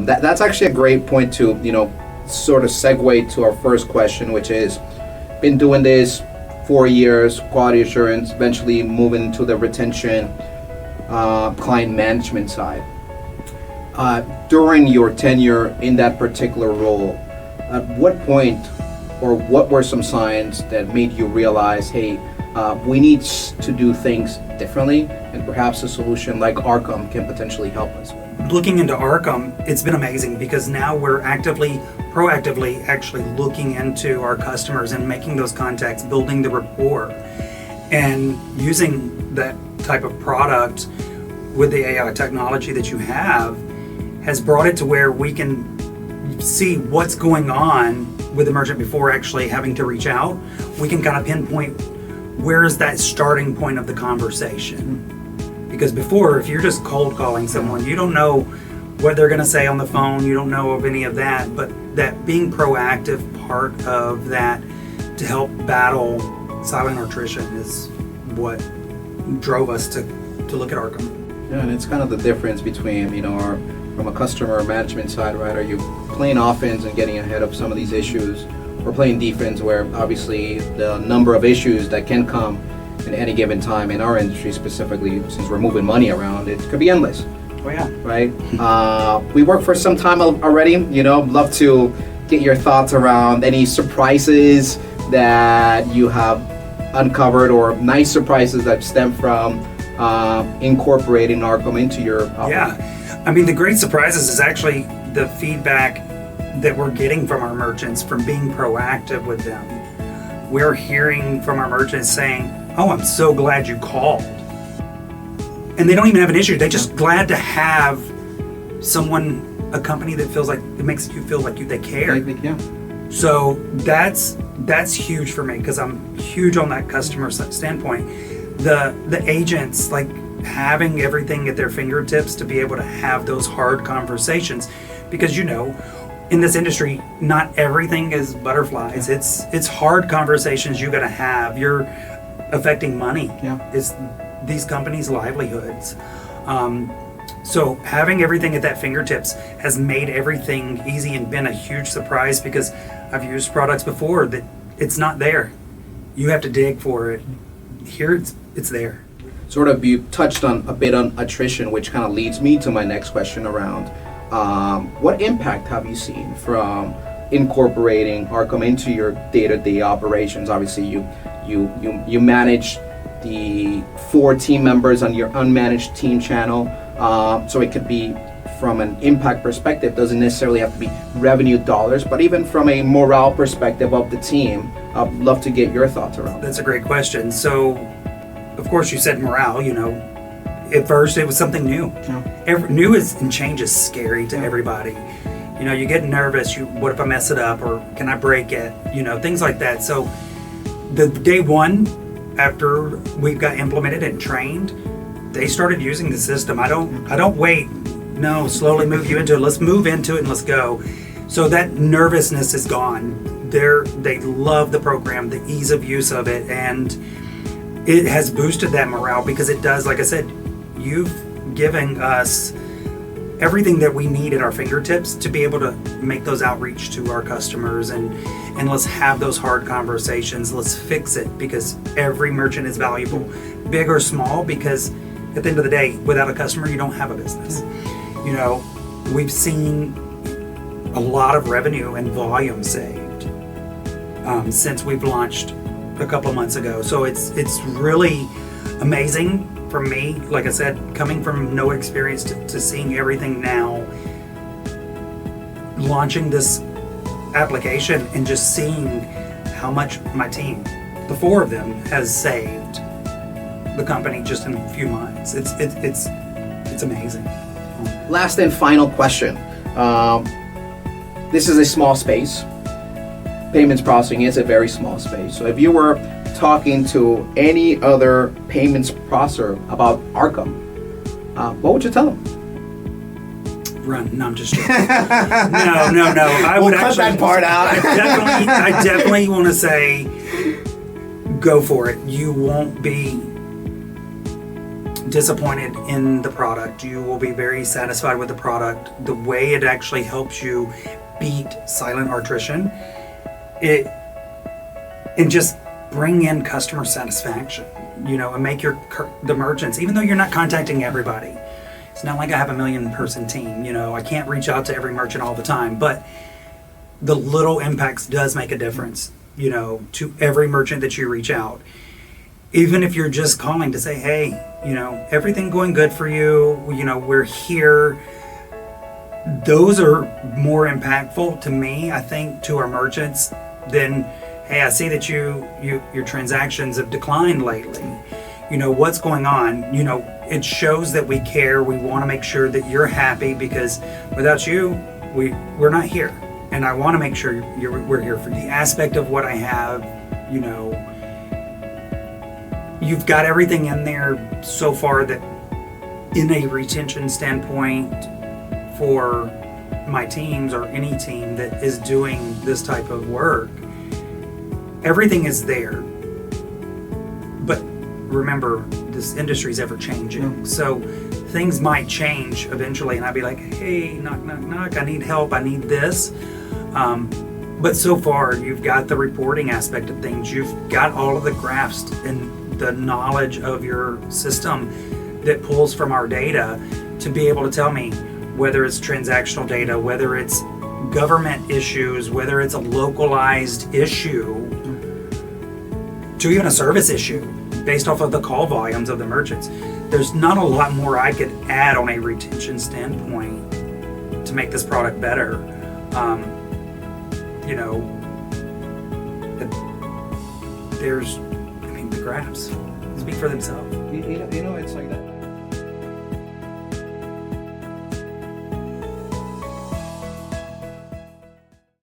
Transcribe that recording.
That's actually a great point to, sort of segue to our first question, which is, been doing this 4 years, quality assurance, eventually moving to the retention, client management side. During your tenure in that particular role, at what point or what were some signs that made you realize, hey, we need to do things differently, and perhaps a solution like Arcom can potentially help us with? Looking into Arcom, it's been amazing because now we're proactively actually looking into our customers and making those contacts, building the rapport, and using that type of product with the AI technology that you have has brought it to where we can see what's going on with the merchant before actually having to reach out. We can kind of pinpoint where is that starting point of the conversation. Because before, if you're just cold calling someone, you don't know what they're going to say on the phone, you don't know of any of that, but that being proactive part of that to help battle silent attrition is what drove us to look at Arcom. Yeah, and it's kind of the difference between, from a customer management side, right? Are you playing offense and getting ahead of some of these issues, or playing defense where obviously the number of issues that can come in any given time in our industry specifically, since we're moving money around, it could be endless. Oh yeah. Right? We worked for some time already, love to get your thoughts around any surprises that you have uncovered, or nice surprises that stem from incorporating Arcom into your operation. Yeah, I mean, the great surprises is actually the feedback that we're getting from our merchants from being proactive with them. We're hearing from our merchants saying, oh, I'm so glad you called. And they don't even have an issue. They're just glad to have someone, a company that feels like, it makes you feel like they care. Yeah. So that's huge for me, because I'm huge on that customer standpoint. The agents, like having everything at their fingertips to be able to have those hard conversations, because in this industry, not everything is butterflies. Yeah. It's hard conversations you got to have. You're affecting money. Yeah. It's these companies' livelihoods. So having everything at that fingertips has made everything easy and been a huge surprise, because I've used products before that it's not there. You have to dig for it. Here it's there. Sort of, you touched on a bit on attrition, which kind of leads me to my next question around what impact have you seen from incorporating Arcom into your day-to-day operations? Obviously, you manage the 4 team members on your unmanaged team channel, so it could be from an impact perspective, doesn't necessarily have to be revenue dollars, but even from a morale perspective of the team, I'd love to get your thoughts around that. That's a great question. So, of course, you said morale. At first it was something new. Yeah. New and change is scary to everybody. You get nervous. What if I mess it up, or can I break it? Things like that. So the day one after we got implemented and trained, they started using the system. I don't wait. No, slowly move you into it. Let's move into it and let's go. So that nervousness is gone. They love the program, the ease of use of it, and it has boosted that morale, because it does, like I said, you've given us everything that we need at our fingertips to be able to make those outreach to our customers, and let's have those hard conversations. Let's fix it, because every merchant is valuable, big or small, because at the end of the day, without a customer, you don't have a business. We've seen a lot of revenue and volume saved since we've launched a couple of months ago. So it's really amazing for me, like I said, coming from no experience to seeing everything now, launching this application and just seeing how much my team, the 4 of them, has saved the company just in a few months. It's amazing. Last and final question. This is a small space. Payments processing is a very small space. So if you were talking to any other payments processor about Arcom, what would you tell them? Run. No, I'm just joking. No. We'll cut that part out. I definitely want to say, go for it. You won't be disappointed in the product. You will be very satisfied with the product. The way it actually helps you beat silent attrition, and just bring in customer satisfaction, and make the merchants, even though you're not contacting everybody. It's not like I have a 1 million person team. I can't reach out to every merchant all the time, but the little impacts does make a difference, to every merchant that you reach out. Even if you're just calling to say, hey, everything going good for you, we're here. Those are more impactful to me, I think, to our merchants than, hey, I see that your transactions have declined lately. What's going on? It shows that we care. We want to make sure that you're happy, because without you, we're not here. And I want to make sure we're here for the aspect of what I have. You've got everything in there so far that, in a retention standpoint, for my teams or any team that is doing this type of work, everything is there. But remember, this industry is ever changing. So things might change eventually, and I'd be like, hey, knock, knock, knock, I need help, I need this. But so far, you've got the reporting aspect of things. You've got all of the graphs and the knowledge of your system that pulls from our data to be able to tell me whether it's transactional data, whether it's government issues, whether it's a localized issue, to even a service issue based off of the call volumes of the merchants. There's not a lot more I could add on a retention standpoint to make this product better. The graphs speak for themselves. It's like that.